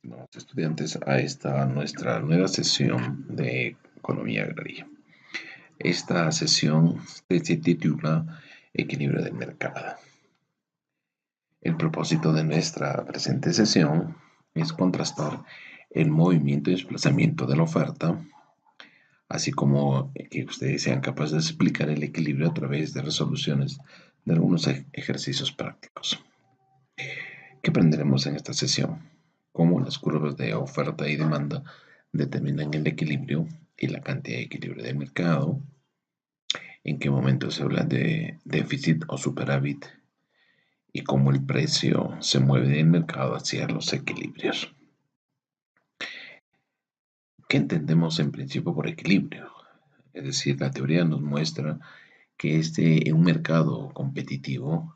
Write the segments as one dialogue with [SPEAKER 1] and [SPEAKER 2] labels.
[SPEAKER 1] estimados estudiantes, a esta nuestra nueva sesión de Economía Agraria. Esta sesión se titula Equilibrio del mercado. El propósito de nuestra presente sesión es contrastar el movimiento y desplazamiento de la oferta, así como que ustedes sean capaces de explicar el equilibrio a través de resoluciones de algunos ejercicios prácticos. ¿Qué aprenderemos en esta sesión? Cómo las curvas de oferta y demanda determinan el equilibrio y la cantidad de equilibrio del mercado, en qué momento se habla de déficit o superávit y cómo el precio se mueve del mercado hacia los equilibrios. ¿Qué entendemos en principio por equilibrio? Es decir, la teoría nos muestra que en un mercado competitivo,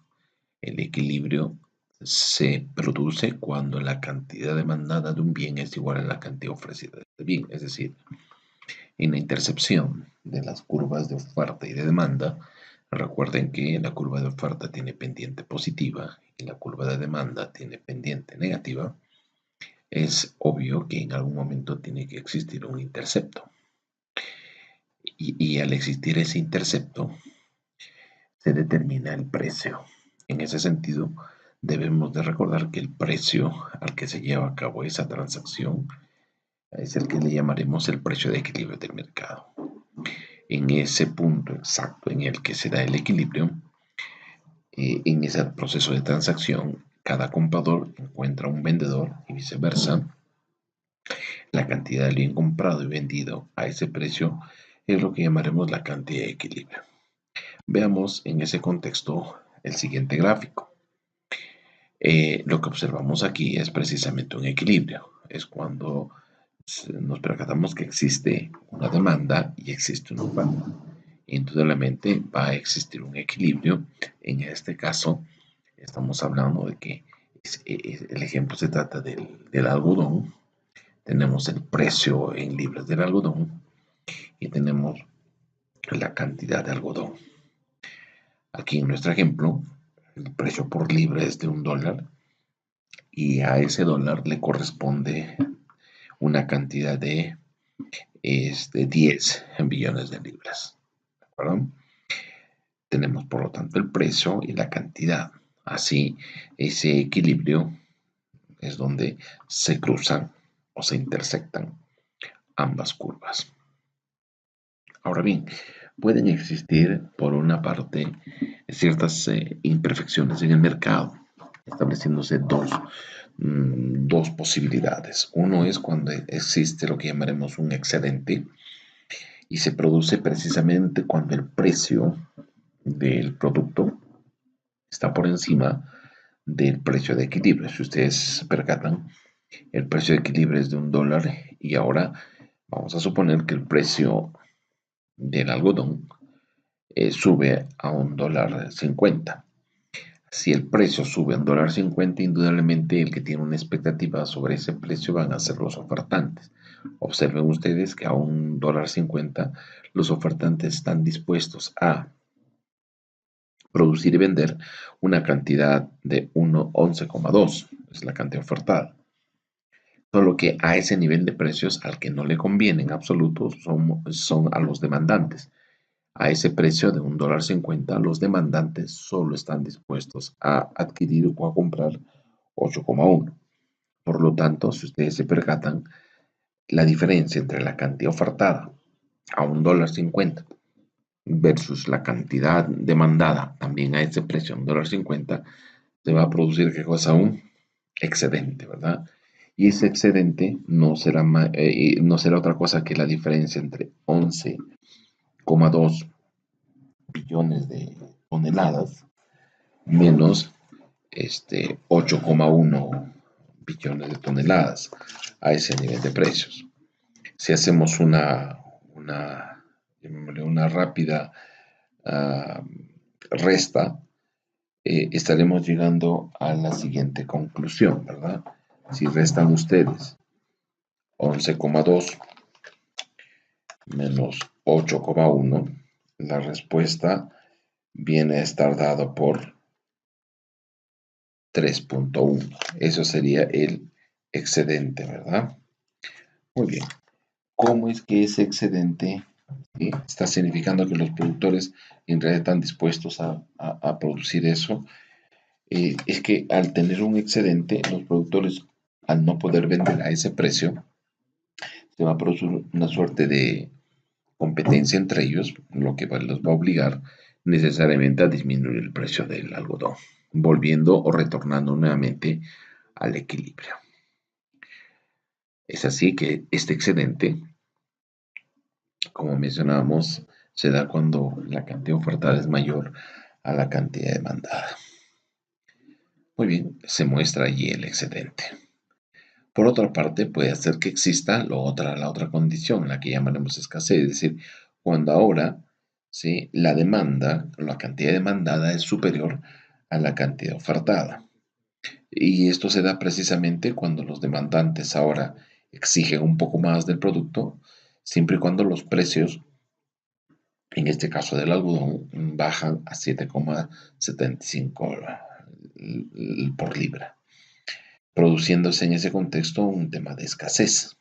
[SPEAKER 1] el equilibrio se produce cuando la cantidad demandada de un bien es igual a la cantidad ofrecida de este bien. Es decir, en la intercepción de las curvas de oferta y de demanda, recuerden que la curva de oferta tiene pendiente positiva y la curva de demanda tiene pendiente negativa. Es obvio que en algún momento tiene que existir un intercepto. Y al existir ese intercepto, se determina el precio. En ese sentido, debemos de recordar que el precio al que se lleva a cabo esa transacción es el que le llamaremos el precio de equilibrio del mercado. En ese punto exacto en el que se da el equilibrio, en ese proceso de transacción, cada comprador encuentra un vendedor y viceversa. La cantidad del bien comprado y vendido a ese precio es lo que llamaremos la cantidad de equilibrio. Veamos en ese contexto el siguiente gráfico. Lo que observamos aquí es precisamente un equilibrio. Es cuando nos percatamos que existe una demanda y existe una oferta. Indudablemente va a existir un equilibrio. En este caso, estamos hablando de que el ejemplo se trata del algodón. Tenemos el precio en libras del algodón y tenemos la cantidad de algodón. Aquí en nuestro ejemplo, el precio por libra es de $1 y a ese dólar le corresponde una cantidad de 10 billones de libras. ¿De acuerdo? Tenemos por lo tanto el precio y la cantidad. Así, ese equilibrio es donde se cruzan o se intersectan ambas curvas. Ahora bien, pueden existir, por una parte, ciertas imperfecciones en el mercado, estableciéndose dos posibilidades. Uno es cuando existe lo que llamaremos un excedente y se produce precisamente cuando el precio del producto está por encima del precio de equilibrio. Si ustedes se percatan, el precio de equilibrio es de $1 y ahora vamos a suponer que el precio del algodón sube a $1.50. Si el precio sube a $1.50, indudablemente el que tiene una expectativa sobre ese precio van a ser los ofertantes. Observen ustedes que a $1.50 los ofertantes están dispuestos a producir y vender una cantidad de 11,2, es la cantidad ofertada. Solo que a ese nivel de precios al que no le conviene en absoluto son a los demandantes. A ese precio de $1.50, los demandantes solo están dispuestos a adquirir o a comprar 8,1. Por lo tanto, si ustedes se percatan, la diferencia entre la cantidad ofertada a $1.50 versus la cantidad demandada también a ese precio, $1.50, se va a producir ¿qué cosa? Un excedente, ¿verdad? Y ese excedente no será otra cosa que la diferencia entre 11,2 billones de toneladas menos 8,1 billones de toneladas a ese nivel de precios. Si hacemos una rápida resta, estaremos llegando a la siguiente conclusión, ¿verdad? Si restan ustedes 11,2 menos 8,1, la respuesta viene a estar dado por 3,1. Eso sería el excedente, ¿verdad? Muy bien. ¿Cómo es que ese excedente, ¿sí?, está significando que los productores en realidad están dispuestos a producir eso? Es que al tener un excedente, los productores, al no poder vender a ese precio, se va a producir una suerte de competencia entre ellos, lo que los va a obligar necesariamente a disminuir el precio del algodón, volviendo o retornando nuevamente al equilibrio. Es así que este excedente, como mencionábamos, se da cuando la cantidad ofertada es mayor a la cantidad demandada. Muy bien, se muestra allí el excedente. Por otra parte, puede hacer que exista la otra condición, la que llamaremos escasez, es decir, cuando ahora, ¿sí?, la demanda, la cantidad demandada es superior a la cantidad ofertada. Y esto se da precisamente cuando los demandantes ahora exigen un poco más del producto, siempre y cuando los precios, en este caso del algodón, bajan a 7,75 por libra, produciéndose en ese contexto un tema de escasez.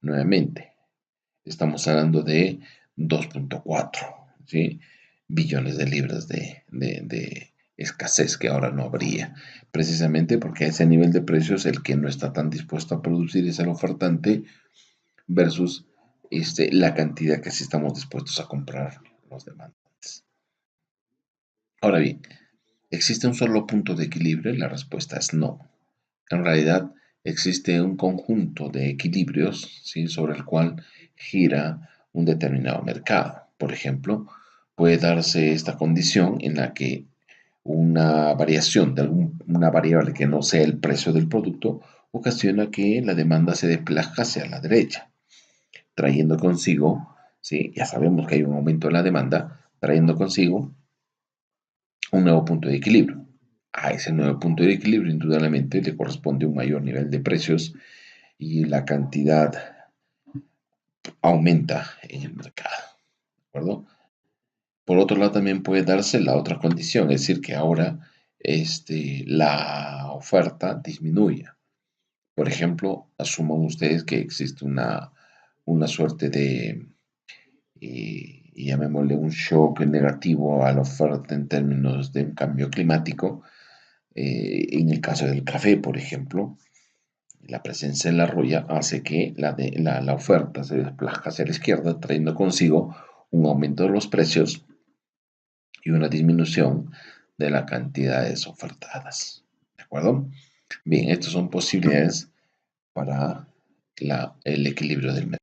[SPEAKER 1] Nuevamente, estamos hablando de 2,4, ¿sí?, billones de libras de escasez que ahora no habría, precisamente porque a ese nivel de precios el que no está tan dispuesto a producir es el ofertante versus la cantidad que sí estamos dispuestos a comprar los demandantes. Ahora bien, ¿existe un solo punto de equilibrio? La respuesta es no. En realidad existe un conjunto de equilibrios, ¿sí?, sobre el cual gira un determinado mercado. Por ejemplo, puede darse esta condición en la que una variación de una variable que no sea el precio del producto ocasiona que la demanda se desplaza hacia la derecha, trayendo consigo, ¿sí?, ya sabemos que hay un aumento en la demanda, trayendo consigo un nuevo punto de equilibrio. A ese nuevo punto de equilibrio, indudablemente, le corresponde un mayor nivel de precios y la cantidad aumenta en el mercado, ¿de acuerdo? Por otro lado, también puede darse la otra condición, es decir, que ahora la oferta disminuya. Por ejemplo, asuman ustedes que existe una suerte de, llamémosle un shock negativo a la oferta en términos de un cambio climático. En el caso del café, por ejemplo, la presencia de la roya hace que la oferta se desplace hacia la izquierda, trayendo consigo un aumento de los precios y una disminución de las cantidades ofertadas. ¿De acuerdo? Bien, estas son posibilidades para el equilibrio del mercado.